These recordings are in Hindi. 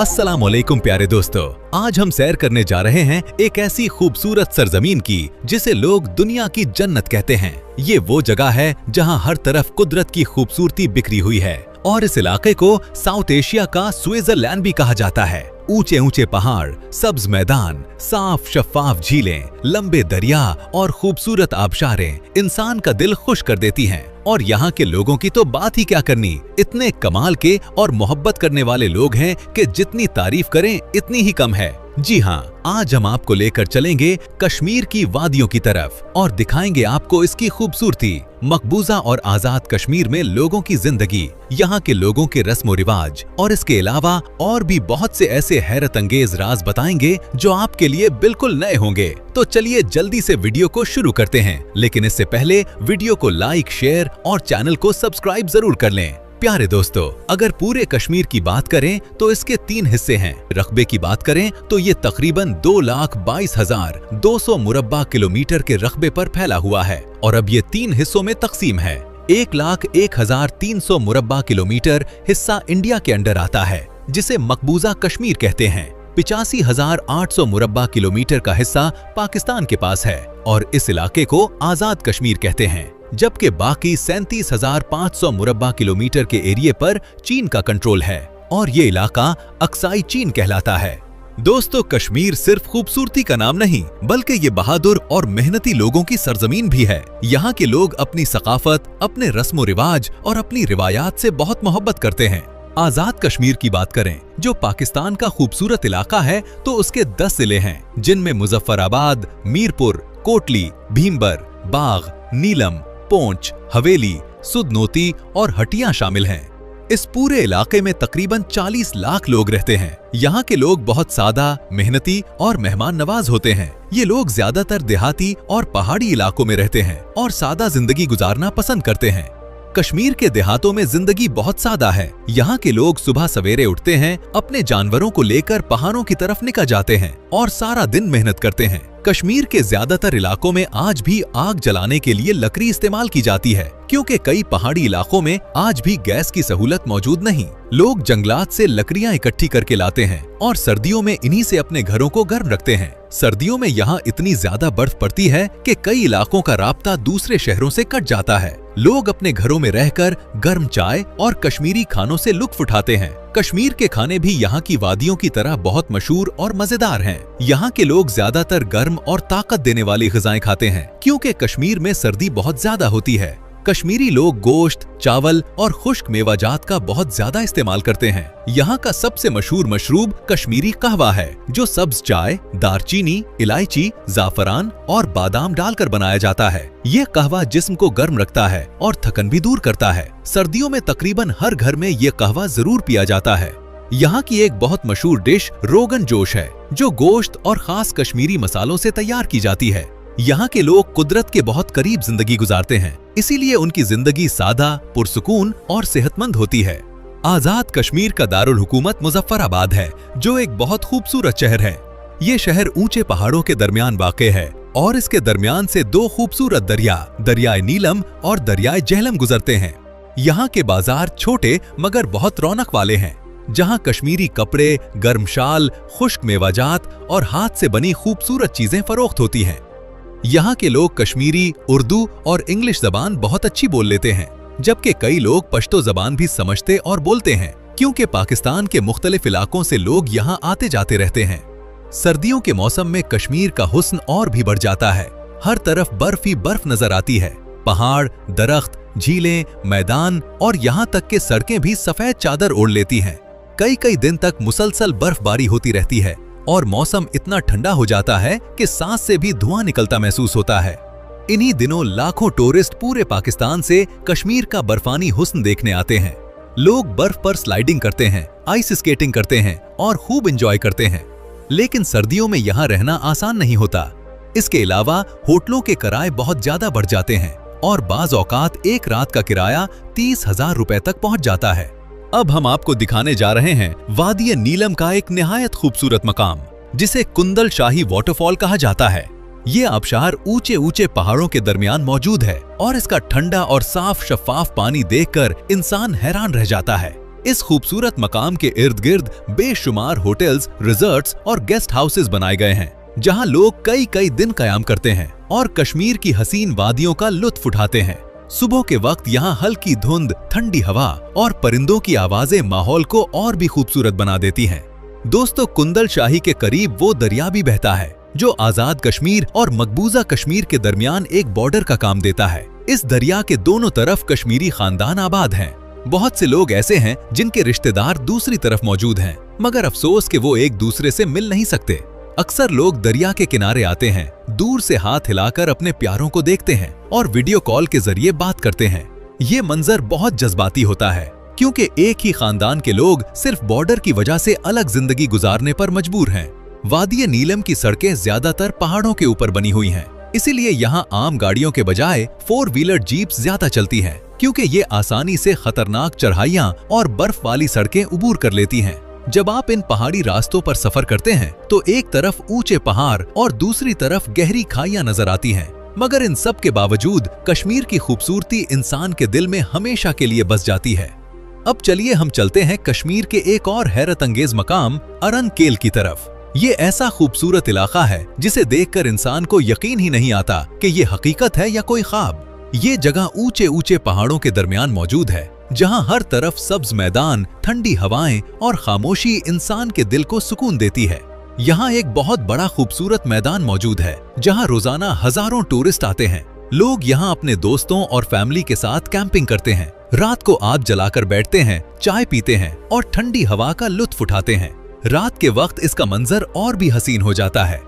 अस्सलामुअलैकुम प्यारे दोस्तों, आज हम सैर करने जा रहे हैं एक ऐसी खूबसूरत सरजमीन की जिसे लोग दुनिया की जन्नत कहते हैं। ये वो जगह है जहां हर तरफ कुदरत की खूबसूरती बिखरी हुई है और इस इलाके को साउथ एशिया का स्विट्जरलैंड भी कहा जाता है। ऊंचे ऊंचे पहाड़, सब्ज मैदान, साफ शफाफ झीलें, लंबे दरिया और खूबसूरत आबशारें इंसान का दिल खुश कर देती हैं। और यहाँ के लोगों की तो बात ही क्या करनी, इतने कमाल के और मोहब्बत करने वाले लोग हैं कि जितनी तारीफ करें इतनी ही कम है। जी हाँ, आज हम आपको लेकर चलेंगे कश्मीर की वादियों की तरफ और दिखाएंगे आपको इसकी खूबसूरती। मकबूजा और आजाद कश्मीर में लोगों की जिंदगी, यहाँ के लोगों के रस्म रिवाज और इसके अलावा और भी बहुत से ऐसे हैरत अंगेज राज बताएंगे जो आपके लिए बिल्कुल नए होंगे। तो चलिए जल्दी से वीडियो को शुरू करते हैं, लेकिन इससे पहले वीडियो को लाइक, शेयर और चैनल को सब्सक्राइब जरूर कर लें। प्यारे दोस्तों, अगर पूरे कश्मीर की बात करें तो इसके 3 हिस्से हैं। रकबे की बात करें तो ये तकरीबन 2,22,200 मुरब्बा किलोमीटर के रकबे पर फैला हुआ है और अब ये 3 हिस्सों में तकसीम है। 1,01,300 मुरब्बा किलोमीटर हिस्सा इंडिया के अंडर आता है जिसे मकबूजा कश्मीर कहते हैं। 85,800 मुरब्बा किलोमीटर का हिस्सा पाकिस्तान के पास है और इस इलाके को आजाद कश्मीर कहते हैं, जबकि बाकी 37,500 मुरब्बा किलोमीटर के एरिए पर चीन का कंट्रोल है और ये इलाका अक्साई चीन कहलाता है। दोस्तों, कश्मीर सिर्फ खूबसूरती का नाम नहीं बल्कि ये बहादुर और मेहनती लोगों की सरजमीन भी है। यहाँ के लोग अपनी सकाफत, अपने रस्म रिवाज और अपनी रिवायात से बहुत मोहब्बत करते हैं। आजाद कश्मीर की बात करें जो पाकिस्तान का खूबसूरत इलाका है तो उसके 10 जिले हैं जिनमें मुजफ्फराबाद, मीरपुर, कोटली, भीमबर, बाग, नीलम, पोंच, हवेली, सुदनोती और हटिया शामिल हैं। इस पूरे इलाके में तकरीबन 40 लाख लोग रहते हैं। यहाँ के लोग बहुत सादा, मेहनती और मेहमान नवाज होते हैं। ये लोग ज्यादातर देहाती और पहाड़ी इलाकों में रहते हैं और सादा जिंदगी गुजारना पसंद करते हैं। कश्मीर के देहातों में जिंदगी बहुत सादा है। यहाँ के लोग सुबह सवेरे उठते हैं, अपने जानवरों को लेकर पहाड़ों की तरफ निकल जाते हैं और सारा दिन मेहनत करते हैं। कश्मीर के ज्यादातर इलाकों में आज भी आग जलाने के लिए लकड़ी इस्तेमाल की जाती है क्योंकि कई पहाड़ी इलाकों में आज भी गैस की सहूलत मौजूद नहीं। लोग जंगलात से लकड़ियां इकट्ठी करके लाते हैं और सर्दियों में इन्हीं से अपने घरों को गर्म रखते हैं। सर्दियों में यहाँ इतनी ज्यादा बर्फ पड़ती है कि कई इलाकों का राब्ता दूसरे शहरों से कट जाता है। लोग अपने घरों में रहकर गर्म चाय और कश्मीरी खानों से लुत्फ उठाते हैं। कश्मीर के खाने भी यहाँ की वादियों की तरह बहुत मशहूर और मजेदार हैं। यहाँ के लोग ज्यादातर गर्म और ताकत देने वाली ग़िज़ाएं खाते हैं क्योंकि कश्मीर में सर्दी बहुत ज्यादा होती है। कश्मीरी लोग गोश्त, चावल और खुश्क मेवाजात का बहुत ज्यादा इस्तेमाल करते हैं। यहाँ का सबसे मशहूर मशरूब कश्मीरी कहवा है जो सब्ज चाय, दारचीनी, इलायची, जाफरान और बादाम डालकर बनाया जाता है। ये कहवा जिस्म को गर्म रखता है और थकन भी दूर करता है। सर्दियों में तकरीबन हर घर में ये कहवा जरूर पिया जाता है। यहाँ की एक बहुत मशहूर डिश रोगन जोश है जो गोश्त और खास कश्मीरी मसालों से तैयार की जाती है। यहाँ के लोग कुदरत के बहुत करीब जिंदगी गुजारते हैं, इसीलिए उनकी जिंदगी सादा, पुरसुकून और सेहतमंद होती है। आजाद कश्मीर का दारुल हुकूमत मुजफ्फराबाद है जो एक बहुत खूबसूरत शहर है। ये शहर ऊंचे पहाड़ों के दरमियान वाक़े है और इसके दरमियान से 2 खूबसूरत दरियाए नीलम और दरियाए झेलम गुजरते हैं। यहाँ के बाजार छोटे मगर बहुत रौनक वाले हैं जहाँ कश्मीरी कपड़े, गर्म शाल, खुश्क मेवाजात और हाथ से बनी खूबसूरत चीजें फरोख्त होती हैं। यहाँ के लोग कश्मीरी, उर्दू और इंग्लिश जबान बहुत अच्छी बोल लेते हैं, जबकि कई लोग पश्तो जबान भी समझते और बोलते हैं क्योंकि पाकिस्तान के मुख्तलिफ इलाकों से लोग यहाँ आते जाते रहते हैं। सर्दियों के मौसम में कश्मीर का हुस्न और भी बढ़ जाता है। हर तरफ बर्फ ही बर्फ नजर आती है। पहाड़, दरख्त, झीलें, मैदान और यहाँ तक के सड़कें भी सफेद चादर ओढ़ लेती हैं। कई दिन तक मुसलसल बर्फबारी होती रहती है और मौसम इतना ठंडा हो जाता है कि सांस से भी धुआं निकलता महसूस होता है। इन्हीं दिनों लाखों टूरिस्ट पूरे पाकिस्तान से कश्मीर का बर्फानी हुस्न देखने आते हैं। लोग बर्फ पर स्लाइडिंग करते हैं, आइस स्केटिंग करते हैं और खूब एंजॉय करते हैं। लेकिन सर्दियों में यहाँ रहना आसान नहीं होता। इसके अलावा होटलों के किराए बहुत ज्यादा बढ़ जाते हैं और बाज औकात एक रात का किराया 30,000 रुपए तक पहुंच जाता है। अब हम आपको दिखाने जा रहे हैं वादी नीलम का एक निहायत खूबसूरत मकाम जिसे कुंदल शाही वाटरफॉल कहा जाता है। ये आबशार ऊंचे ऊंचे पहाड़ों के दरमियान मौजूद है और इसका ठंडा और साफ शफाफ पानी देखकर इंसान हैरान रह जाता है। इस खूबसूरत मकाम के इर्द गिर्द बेशुमार होटल्स, रिजॉर्ट्स और गेस्ट हाउसेस बनाए गए हैं, जहां लोग कई कई दिन कयाम करते हैं और कश्मीर की हसीन वादियों का लुत्फ उठाते हैं। सुबह के वक्त यहाँ हल्की धुंध, ठंडी हवा और परिंदों की आवाजें माहौल को और भी खूबसूरत बना देती हैं। दोस्तों, कुंदल शाही के करीब वो दरिया भी बहता है जो आजाद कश्मीर और मकबूजा कश्मीर के दरमियान एक बॉर्डर का काम देता है। इस दरिया के दोनों तरफ कश्मीरी खानदान आबाद हैं। बहुत से लोग ऐसे हैं जिनके रिश्तेदार दूसरी तरफ मौजूद हैं, मगर अफसोस कि वो एक दूसरे से मिल नहीं सकते। अक्सर लोग दरिया के किनारे आते हैं, दूर से हाथ हिलाकर अपने प्यारों को देखते हैं और वीडियो कॉल के जरिए बात करते हैं। ये मंजर बहुत जज्बाती होता है, क्योंकि एक ही खानदान के लोग सिर्फ बॉर्डर की वजह से अलग जिंदगी गुजारने पर मजबूर हैं। वादी नीलम की सड़कें ज्यादातर पहाड़ों के ऊपर बनी हुई हैं, इसीलिए यहाँ आम गाड़ियों के बजाय 4 व्हीलर जीप्स ज्यादा चलती हैं, क्योंकि ये आसानी से खतरनाक चढ़ाइयाँ और बर्फ वाली सड़कें उबूर कर लेती हैं। जब आप इन पहाड़ी रास्तों पर सफर करते हैं तो एक तरफ ऊंचे पहाड़ और दूसरी तरफ गहरी खाइयां नजर आती हैं, मगर इन सब के बावजूद कश्मीर की खूबसूरती इंसान के दिल में हमेशा के लिए बस जाती है। अब चलिए हम चलते हैं कश्मीर के एक और हैरत अंगेज मकाम अरन केल की तरफ। ये ऐसा खूबसूरत इलाका है जिसे देखकर इंसान को यकीन ही नहीं आता कि ये हकीकत है या कोई ख्वाब। ये जगह ऊंचे ऊंचे पहाड़ों के दरमियान मौजूद है, जहां हर तरफ सब्ज मैदान, ठंडी हवाएं और खामोशी इंसान के दिल को सुकून देती है। यहाँ एक बहुत बड़ा खूबसूरत मैदान मौजूद है, जहां रोजाना हजारों टूरिस्ट आते हैं। लोग यहाँ अपने दोस्तों और फैमिली के साथ कैंपिंग करते हैं, रात को आग जलाकर बैठते हैं, चाय पीते हैं और ठंडी हवा का लुत्फ उठाते हैं। रात के वक्त इसका मंजर और भी हसीन हो जाता है।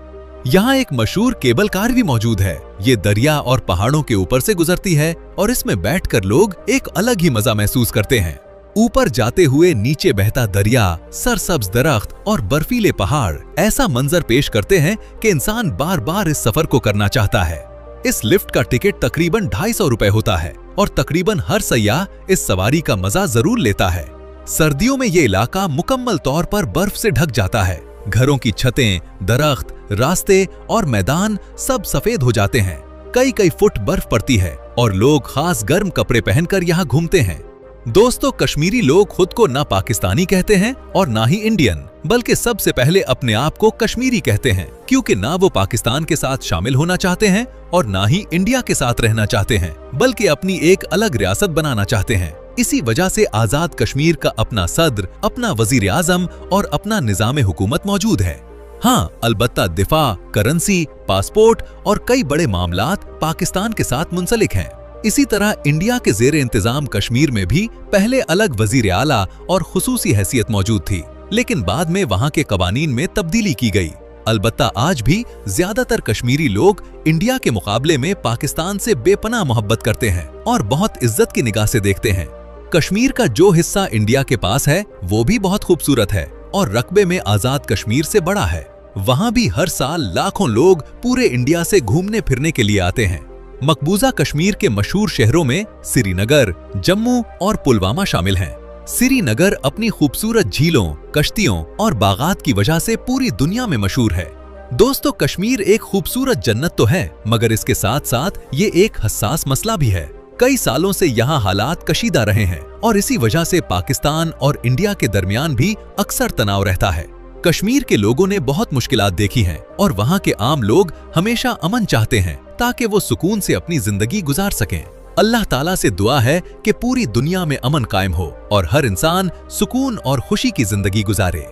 यहाँ एक मशहूर केबल कार भी मौजूद है। ये दरिया और पहाड़ों के ऊपर से गुजरती है और इसमें बैठकर लोग एक अलग ही मजा महसूस करते हैं। ऊपर जाते हुए नीचे बहता दरिया, सरसब्ज दरख्त और बर्फीले पहाड़ ऐसा मंजर पेश करते हैं कि इंसान बार बार इस सफर को करना चाहता है। इस लिफ्ट का टिकट तकरीबन 250 रुपए होता है और तकरीबन हर सयाह इस सवारी का मजा जरूर लेता है। सर्दियों में ये इलाका मुकम्मल तौर पर बर्फ से ढक जाता है। घरों की छतें, दरख्त, रास्ते और मैदान सब सफेद हो जाते हैं। कई कई फुट बर्फ पड़ती है और लोग खास गर्म कपड़े पहनकर यहाँ घूमते हैं। दोस्तों, कश्मीरी लोग खुद को ना पाकिस्तानी कहते हैं और ना ही इंडियन, बल्कि सबसे पहले अपने आप को कश्मीरी कहते हैं, क्योंकि ना वो पाकिस्तान के साथ शामिल होना चाहते हैं और ना ही इंडिया के साथ रहना चाहते हैं, बल्कि अपनी एक अलग रियासत बनाना चाहते हैं। इसी वजह से आजाद कश्मीर का अपना सदर, अपना वजीर आजम और अपना निजाम हुकूमत मौजूद है। हाँ, अलबत्ता दिफा, करेंसी, पासपोर्ट और कई बड़े मामलात पाकिस्तान के साथ मुंसलिक हैं। इसी तरह इंडिया के जेर इंतजाम कश्मीर में भी पहले अलग वजीर आला और खुसूसी हैसियत मौजूद थी, लेकिन बाद में वहाँ के कवानीन में तब्दीली की गई। अलबत्ता आज भी ज्यादातर कश्मीरी लोग इंडिया के मुकाबले में पाकिस्तान से बेपनाह मोहब्बत करते हैं और बहुत इज्जत की निगाह से देखते हैं। कश्मीर का जो हिस्सा इंडिया के पास है वो भी बहुत खूबसूरत है और रकबे में आजाद कश्मीर से बड़ा है। वहाँ भी हर साल लाखों लोग पूरे इंडिया से घूमने फिरने के लिए आते हैं। मकबूजा कश्मीर के मशहूर शहरों में श्रीनगर, जम्मू और पुलवामा शामिल हैं। श्रीनगर अपनी खूबसूरत झीलों, कश्तियों और बागात की वजह से पूरी दुनिया में मशहूर है। दोस्तों, कश्मीर एक खूबसूरत जन्नत तो है, मगर इसके साथ साथ ये एक हसास मसला भी है। कई सालों से यहाँ हालात कशीदा रहे हैं और इसी वजह से पाकिस्तान और इंडिया के दरमियान भी अक्सर तनाव रहता है। कश्मीर के लोगों ने बहुत मुश्किलात देखी हैं और वहाँ के आम लोग हमेशा अमन चाहते हैं ताकि वो सुकून से अपनी जिंदगी गुजार सकें। अल्लाह ताला से दुआ है कि पूरी दुनिया में अमन कायम हो और हर इंसान सुकून और खुशी की जिंदगी गुजारे।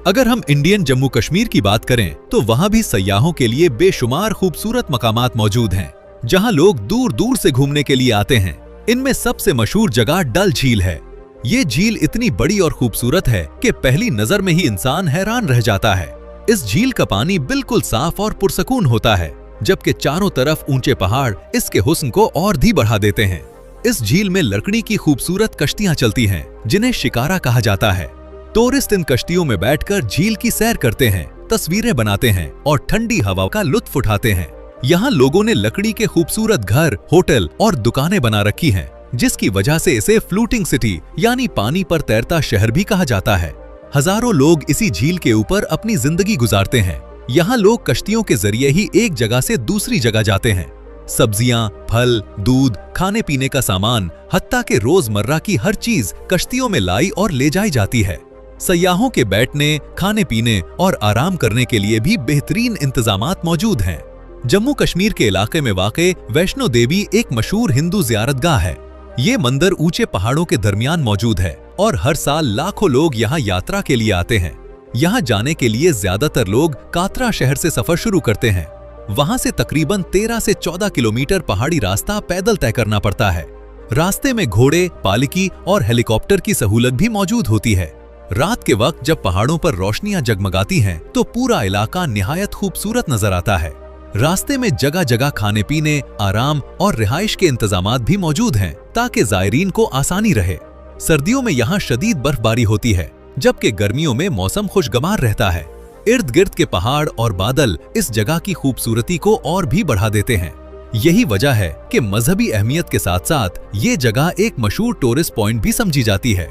अगर हम इंडियन जम्मू कश्मीर की बात करें तो वहाँ भी सयाहों के लिए बेशुमार खूबसूरत मकामात मौजूद हैं, जहाँ लोग दूर दूर से घूमने के लिए आते हैं। इनमें सबसे मशहूर जगह डल झील है। ये झील इतनी बड़ी और खूबसूरत है कि पहली नजर में ही इंसान हैरान रह जाता है। इस झील का पानी बिल्कुल साफ और पुरसकून होता है, जबकि चारों तरफ ऊंचे पहाड़ इसके हुस्न को और भी बढ़ा देते हैं। इस झील में लकड़ी की खूबसूरत कश्तियां चलती हैं, जिन्हें शिकारा कहा जाता है। टूरिस्ट इन कश्तियों में बैठकर झील की सैर करते हैं, तस्वीरें बनाते हैं और ठंडी हवा का लुत्फ उठाते हैं। यहाँ लोगों ने लकड़ी के खूबसूरत घर, होटल और दुकानें बना रखी हैं, जिसकी वजह से इसे फ्लोटिंग सिटी यानी पानी पर तैरता शहर भी कहा जाता है। हजारों लोग इसी झील के ऊपर अपनी जिंदगी गुजारते हैं। यहाँ लोग कश्तियों के जरिए ही एक जगह से दूसरी जगह जाते हैं। सब्जियां, फल, दूध, खाने पीने का सामान, हत्ता के रोजमर्रा की हर चीज कश्तियों में लाई और ले जाई जाती है। सयाहों के बैठने, खाने पीने और आराम करने के लिए भी बेहतरीन इंतजामात मौजूद हैं। जम्मू कश्मीर के इलाके में वाक़े वैष्णो देवी एक मशहूर हिंदू ज़ियारतगाह है। ये मंदिर ऊंचे पहाड़ों के दरमियान मौजूद है और हर साल लाखों लोग यहाँ यात्रा के लिए आते हैं। यहाँ जाने के लिए ज्यादातर लोग कातरा शहर से सफर शुरू करते हैं। वहां से तकरीबन 13 से 14 किलोमीटर पहाड़ी रास्ता पैदल तय करना पड़ता है। रास्ते में घोड़े, पालकी और हेलीकॉप्टर की सहूलत भी मौजूद होती है। रात के वक्त जब पहाड़ों पर रोशनियां जगमगाती हैं, तो पूरा इलाका निहायत खूबसूरत नजर आता है। रास्ते में जगह जगह खाने पीने, आराम और रिहाइश के इंतजामात भी मौजूद हैं, ताकि जायरीन को आसानी रहे। सर्दियों में यहाँ शदीद बर्फबारी होती है, जबकि गर्मियों में मौसम खुशगवार रहता है। इर्द गिर्द के पहाड़ और बादल इस जगह की खूबसूरती को और भी बढ़ा देते हैं। यही वजह है कि मजहबी अहमियत के साथ साथ ये जगह एक मशहूर टूरिस्ट पॉइंट भी समझी जाती है।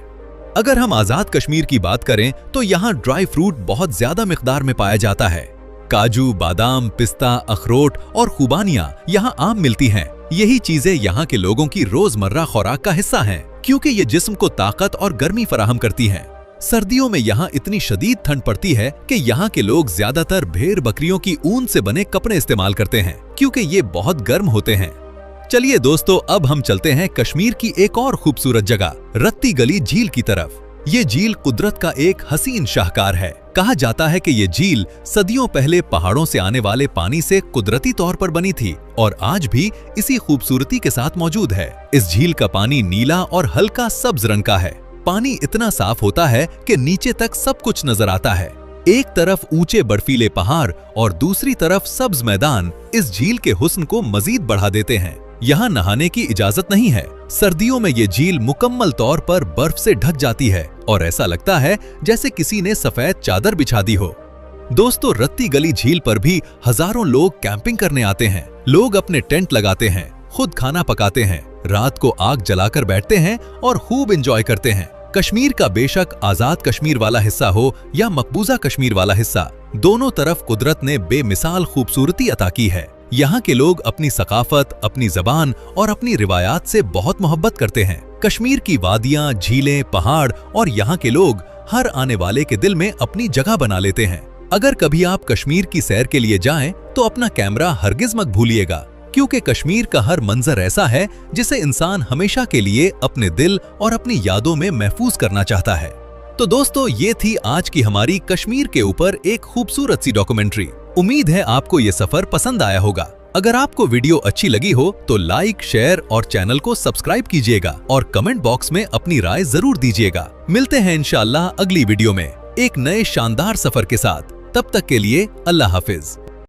अगर हम आजाद कश्मीर की बात करें तो यहाँ ड्राई फ्रूट बहुत ज्यादा मिकदार में पाया जाता है। काजू, बादाम, पिस्ता, अखरोट और खुबानियां यहाँ आम मिलती हैं। यही चीजें यहाँ के लोगों की रोजमर्रा खुराक का हिस्सा हैं, क्योंकि ये जिस्म को ताकत और गर्मी फराहम करती हैं। सर्दियों में यहाँ इतनी शदीद ठंड पड़ती है कि यहाँ के लोग ज्यादातर भेड़ बकरियों की ऊन से बने कपड़े इस्तेमाल करते हैं, क्योंकि ये बहुत गर्म होते हैं। चलिए दोस्तों, अब हम चलते हैं कश्मीर की एक और खूबसूरत जगह रत्ती गली झील की तरफ। ये झील कुदरत का एक हसीन शाहकार है। कहा जाता है कि ये झील सदियों पहले पहाड़ों से आने वाले पानी से कुदरती तौर पर बनी थी और आज भी इसी खूबसूरती के साथ मौजूद है। इस झील का पानी नीला और हल्का सब्ज रंग का है। पानी इतना साफ होता है कि नीचे तक सब कुछ नजर आता है। एक तरफ ऊंचे बर्फीले पहाड़ और दूसरी तरफ सब्ज मैदान इस झील के हुस्न को मजीद बढ़ा देते हैं। यहाँ नहाने की इजाजत नहीं है। सर्दियों में ये झील मुकम्मल तौर पर बर्फ से ढक जाती है और ऐसा लगता है जैसे किसी ने सफेद चादर बिछा दी हो। दोस्तों, रत्ती गली झील पर भी हजारों लोग कैंपिंग करने आते हैं। लोग अपने टेंट लगाते हैं, खुद खाना पकाते हैं, रात को आग जलाकर बैठते हैं और खूब एंजॉय करते हैं। कश्मीर का बेशक आजाद कश्मीर वाला हिस्सा हो या मकबूजा कश्मीर वाला हिस्सा, दोनों तरफ कुदरत ने बेमिसाल खूबसूरती अता की है। यहाँ के लोग अपनी सकाफत, अपनी जबान और अपनी रिवायात से बहुत मोहब्बत करते हैं। कश्मीर की वादियां, झीलें, पहाड़ और यहाँ के लोग हर आने वाले के दिल में अपनी जगह बना लेते हैं। अगर कभी आप कश्मीर की सैर के लिए जाएं, तो अपना कैमरा हरगिज मत भूलिएगा, क्योंकि कश्मीर का हर मंजर ऐसा है जिसे इंसान हमेशा के लिए अपने दिल और अपनी यादों में महफूज करना चाहता है। तो दोस्तों, ये थी आज की हमारी कश्मीर के ऊपर एक खूबसूरत सी डॉक्यूमेंट्री। उम्मीद है आपको ये सफर पसंद आया होगा। अगर आपको वीडियो अच्छी लगी हो तो लाइक, शेयर और चैनल को सब्सक्राइब कीजिएगा और कमेंट बॉक्स में अपनी राय जरूर दीजिएगा। मिलते हैं इंशाअल्लाह अगली वीडियो में एक नए शानदार सफर के साथ। तब तक के लिए अल्लाह हाफिज।